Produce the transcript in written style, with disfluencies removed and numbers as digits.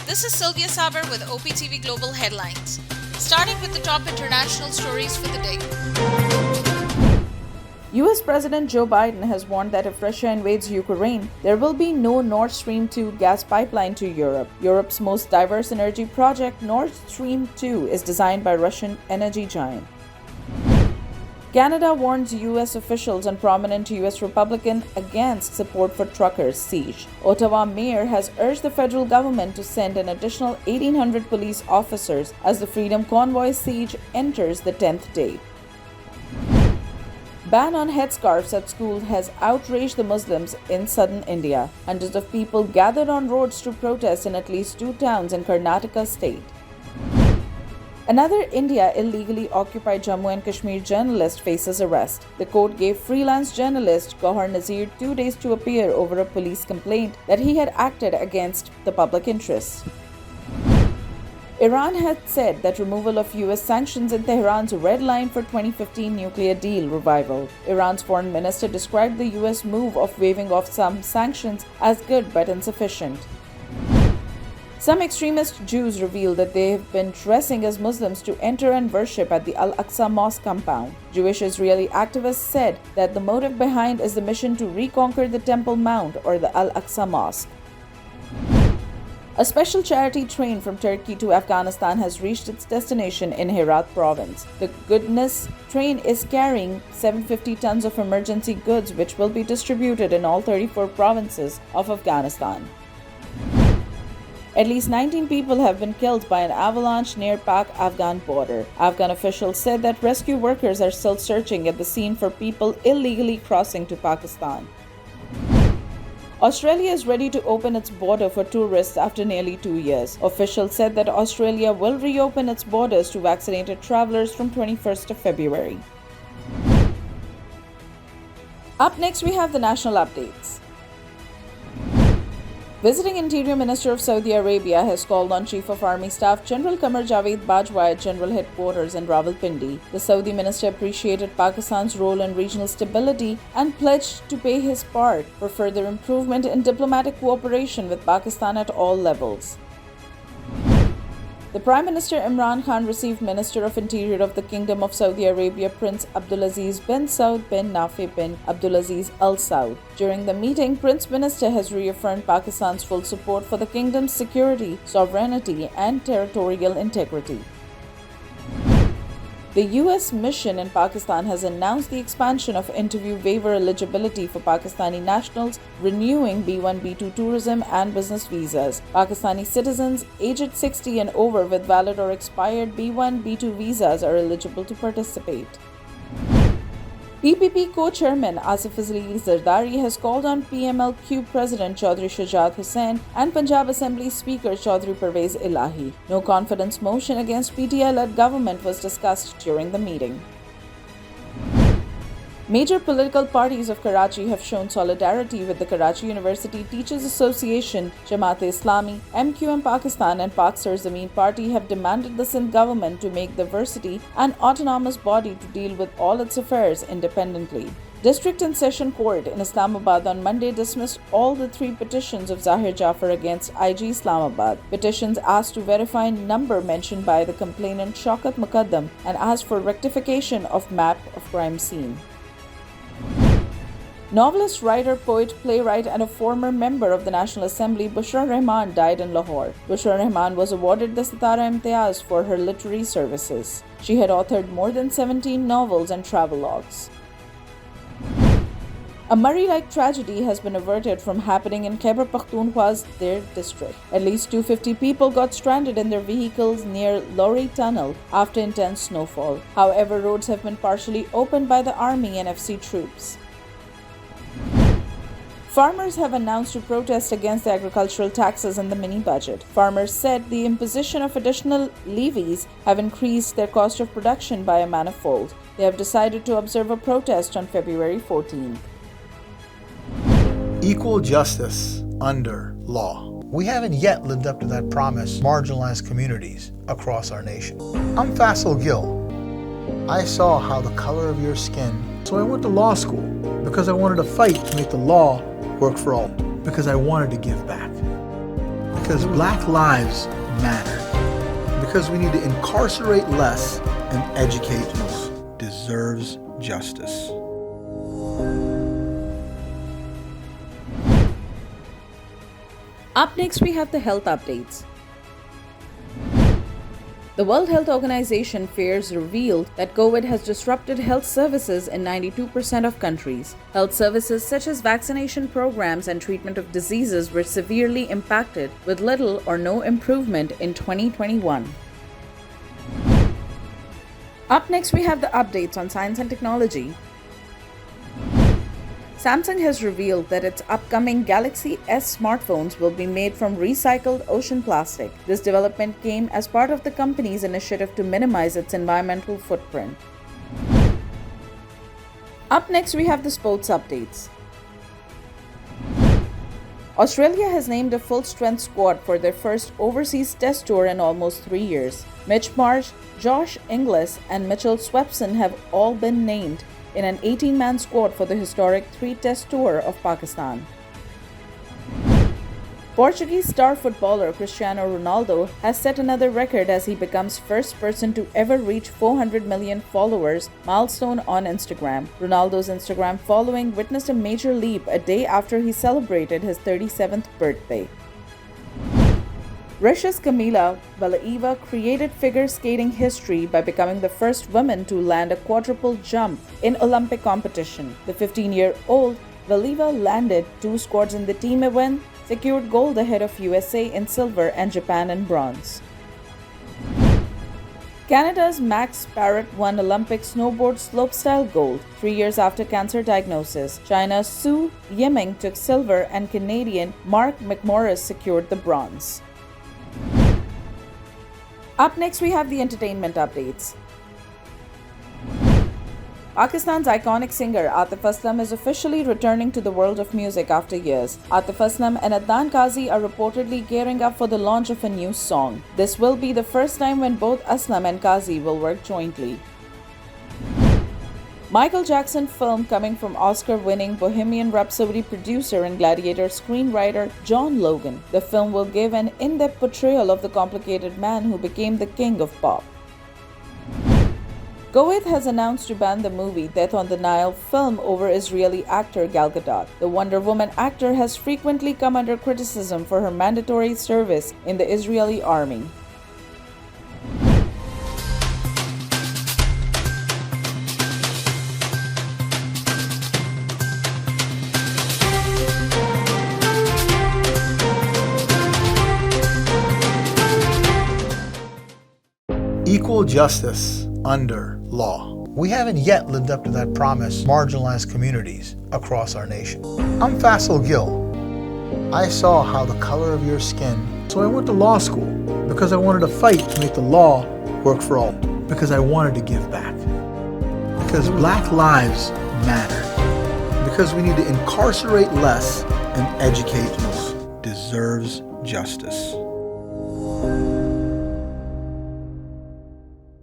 This is Sylvia Saber with OpTv Global headlines. Starting with the top international stories for the day. US President Joe Biden has warned that if Russia invades Ukraine, there will be no Nord Stream 2 gas pipeline to Europe. Europe's most diverse energy project, Nord Stream 2, is designed by Russian energy giant. Canada warns US officials and prominent US Republican against support for truckers' siege. Ottawa mayor has urged the federal government to send an additional 1,800 police officers as the Freedom Convoy siege enters the 10th day. Ban on headscarves at school has outraged the Muslims in southern India. Hundreds of people gathered on roads to protest in at least 2 towns in Karnataka state. Another India illegally occupied Jammu and Kashmir journalist faces arrest. The court gave freelance journalist Gohar Nazir 2 days to appear over a police complaint that he had acted against the public interest. Iran had said that removal of US sanctions in Tehran's red line for 2015 nuclear deal revival. Iran's foreign minister described the US move of waiving off some sanctions as good but insufficient. Some extremist Jews revealed that they have been dressing as Muslims to enter and worship at the Al-Aqsa Mosque compound. Jewish Israeli activists said that the motive behind is the mission to reconquer the Temple Mount or the Al-Aqsa Mosque. A special charity train from Turkey to Afghanistan has reached its destination in Herat province. The Goodness train is carrying 750 tons of emergency goods which will be distributed in all 34 provinces of Afghanistan. At least 19 people have been killed by an avalanche near Pak-Afghan border. Afghan officials said that rescue workers are still searching at the scene for people illegally crossing to Pakistan. Australia is ready to open its border for tourists after nearly 2 years. Officials said that Australia will reopen its borders to vaccinated travelers from 21st of February. Up next, we have the national updates. Visiting Interior Minister of Saudi Arabia has called on Chief of Army Staff General Qamar Javed Bajwa at General Headquarters in Rawalpindi. The Saudi minister appreciated Pakistan's role in regional stability and pledged to pay his part for further improvement in diplomatic cooperation with Pakistan at all levels. The Prime Minister Imran Khan received Minister of Interior of the Kingdom of Saudi Arabia Prince Abdulaziz bin Saud bin Nafi bin Abdulaziz Al Saud. During the meeting, Prince Minister has reaffirmed Pakistan's full support for the kingdom's security, sovereignty, and territorial integrity. The U.S. mission in Pakistan has announced the expansion of interview waiver eligibility for Pakistani nationals, renewing B1, B2 tourism and business visas. Pakistani citizens aged 60 and over with valid or expired B1, B2 visas are eligible to participate. PPP co-chairman Asif Ali Zardari has called on PMLQ President Chaudhry Shujat Hussain and Punjab Assembly Speaker Chaudhry Parvez Ilahi. No confidence motion against PTI-led government was discussed during the meeting. Major political parties of Karachi have shown solidarity with the Karachi University Teachers Association, Jamaat-e-Islami, MQM Pakistan and Pak Sar Zameen Party have demanded the Sindh government to make the varsity an autonomous body to deal with all its affairs independently. District and Session Court in Islamabad on Monday dismissed all the 3 petitions of Zahir Jafar against IG Islamabad. Petitions asked to verify number mentioned by the complainant Shaukat Muqaddam and asked for rectification of map of crime scene. Novelist, writer, poet, playwright, and a former member of the National Assembly, Bushra Rahman died in Lahore. Bushra Rahman was awarded the Sitara Imtiaz for her literary services. She had authored more than 17 novels and travelogues. A Murray-like tragedy has been averted from happening in Khyber Pakhtunkhwa's Dir district. At least 250 people got stranded in their vehicles near Lorry Tunnel after intense snowfall. However, roads have been partially opened by the army and FC troops. Farmers have announced to protest against the agricultural taxes in the mini-budget. Farmers said the imposition of additional levies have increased their cost of production by a manifold. They have decided to observe a protest on February 14th. Equal justice under law. We haven't yet lived up to that promise, marginalized communities across our nation. I'm Faisal Gill. I saw how the color of your skin, so I went to law school because I wanted to fight to make the law work for all, because I wanted to give back. Because Black lives matter. Because we need to incarcerate less and educate more. Deserves justice. Up next, we have the health updates. The World Health Organization fears revealed that COVID has disrupted health services in 92% of countries. Health services such as vaccination programs and treatment of diseases were severely impacted, with little or no improvement in 2021. Up next, we have the updates on science and technology. Samsung has revealed that its upcoming Galaxy S smartphones will be made from recycled ocean plastic. This development came as part of the company's initiative to minimize its environmental footprint. Up next, we have the sports updates. Australia has named a full-strength squad for their first overseas test tour in almost 3 years. Mitch Marsh, Josh Inglis, and Mitchell Swepson have all been named in an 18-man squad for the historic 3-test tour of Pakistan. Portuguese star footballer Cristiano Ronaldo has set another record as he becomes first person to ever reach 400 million followers milestone on Instagram. Ronaldo's Instagram following witnessed a major leap a day after he celebrated his 37th birthday. Russia's Kamila Valieva created figure skating history by becoming the first woman to land a quadruple jump in Olympic competition. The 15-year-old Valieva landed 2 squads in the team event, secured gold ahead of USA in silver and Japan in bronze. Canada's Max Parrott won Olympic snowboard slopestyle gold 3 years after cancer diagnosis. China's Su Yiming took silver and Canadian Mark McMorris secured the bronze. Up next, we have the entertainment updates. Pakistan's iconic singer Atif Aslam is officially returning to the world of music after years. Atif Aslam and Adnan Qazi are reportedly gearing up for the launch of a new song. This will be the first time when both Aslam and Qazi will work jointly. Michael Jackson film coming from Oscar-winning Bohemian Rhapsody producer and Gladiator screenwriter John Logan. The film will give an in-depth portrayal of the complicated man who became the king of pop. Kuwait has announced to ban the movie Death on the Nile film over Israeli actor Gal Gadot. The Wonder Woman actor has frequently come under criticism for her mandatory service in the Israeli army. Equal justice under law. We haven't yet lived up to that promise marginalized communities across our nation. I'm Faisal Gill. I saw how the color of your skin, so I went to law school because I wanted to fight to make the law work for all, because I wanted to give back, because Black lives matter, because we need to incarcerate less and educate more. Deserves justice.